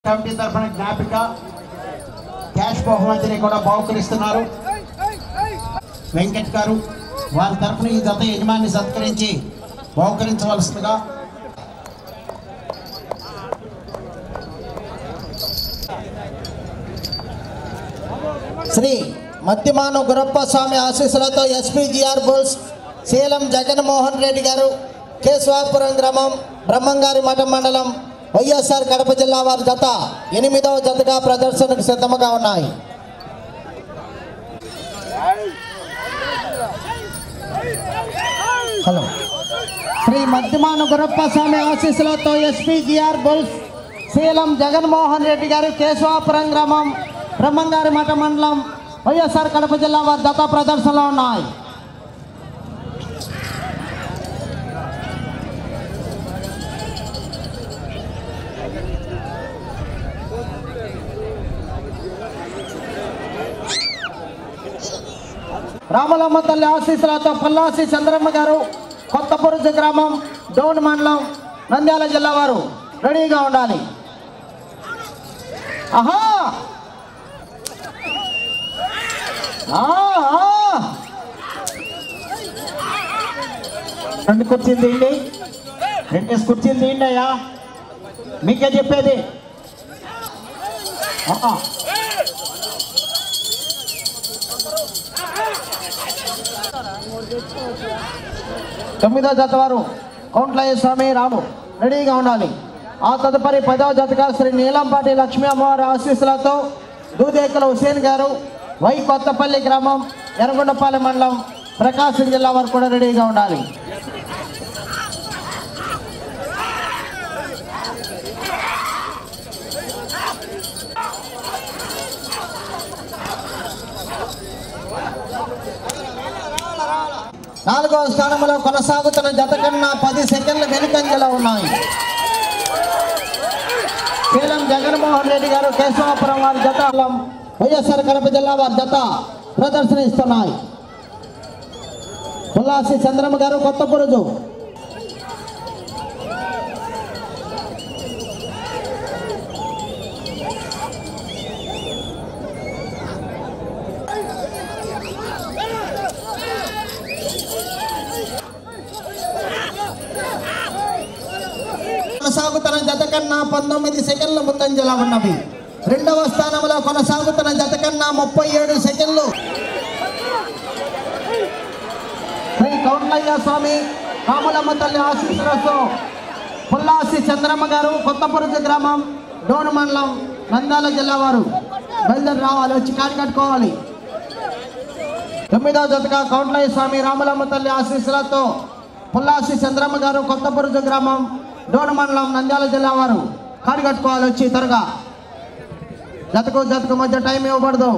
Committee తరఫున జ్ఞాపిక cash బహుమతిని కూడా బహుకరిస్తున్నారు వెంకట్ గారు. వారి తరఫున ఈ జత యజమాని సత్కరించి బహుకరించవలసిందిగా శ్రీ మత్తిమాను గురప్ప స్వామి ఆశీస్సులతో ఎస్పీజీఆర్ బుల్స్ సేలం జగన్మోహన్ రెడ్డి గారు కేశవాపురం గ్రామం బ్రహ్మంగారి మఠం మండలం వైఎస్ఆర్ కడప జిల్లా వారి జత 8వ జతగా ప్రదర్శనకు సిద్ధంగా ఉన్నాయి. హలో శ్రీ మత్తిమాను గురప్ప స్వామి ఆశీస్సులతో ఎస్పీజీఆర్ బుల్స్ సేలం జగన్మోహన్ రెడ్డి గారు కేశవాపురం గ్రామం బ్రహ్మంగారి మఠ మండలం వైఎస్ఆర్ కడప జిల్లా వారి జత ప్రదర్శనలో ఉన్నాయి. రామలమ్మ తల్లి ఆశీస్సులతో పల్లాసి చంద్రమ్మ గారు కొత్తపురుజు గ్రామం డోన్ మండలం నంద్యాల జిల్లా వారు రెడీగా ఉండాలి. ఆహా రెండు కుర్చీలు తీయండి, 2 కుర్చీలు తీయండి అయ్యా, మీకే చెప్పేది. తొమ్మిదో జత వారు కౌంట్లయ్య స్వామి రాము రెడీగా ఉండాలి. ఆ తదుపరి 10వ జతగా శ్రీ నీలంపాటి లక్ష్మీ అమ్మవారి ఆశీస్సులతో దూదేకల హుసేన్ గారు వై కొత్తపల్లి గ్రామం ఎర్రగొండపాలెం మండలం ప్రకాశం జిల్లా వారు కూడా రెడీగా ఉండాలి. నాలుగవ స్థానంలో కొనసాగుతున్న జత కన్నా 10 సెకండ్ల వెనుకంజలో ఉన్నాయి. సేలం జగన్మోహన్ రెడ్డి గారు కేశవాపురం వారి జత వైఎస్ఆర్ కడప జిల్లా వారి జత ప్రదర్శన ఇస్తున్నాయి. పుల్లాసి చంద్రమ్మ గారు కొత్తపురుజు, కొనసాగుతున్న జత కన్నా 19 సెకండ్ల ముందంజలా ఉన్నవి. రెండవ స్థానంలో కొనసాగుతున్న జత కన్నా 37 సెకండ్లు శ్రీ కౌంట్లయ్య స్వామి రాములమ్మ తల్లి ఆశీస్సులతో పుల్లాసి చంద్రమ్మ గారు కొత్తపురుజు గ్రామం డోను మండలం నంద్యాల జిల్లా వారు బయలుదేరి రావాలి, వచ్చి కాడి కట్టుకోవాలి. 9వ జతగా కౌంట్లయ్య స్వామి రాములమ్మ తల్లి ఆశీస్సులతో పుల్లాసి చంద్రమ్మ గారు కొత్తపురుజు గ్రామం డోను మండలం నంద్యాల జిల్లా వారు కాడి కట్టుకోవాలి, వచ్చి త్వరగా. జతకు మధ్య టైం ఇవ్వబడదు.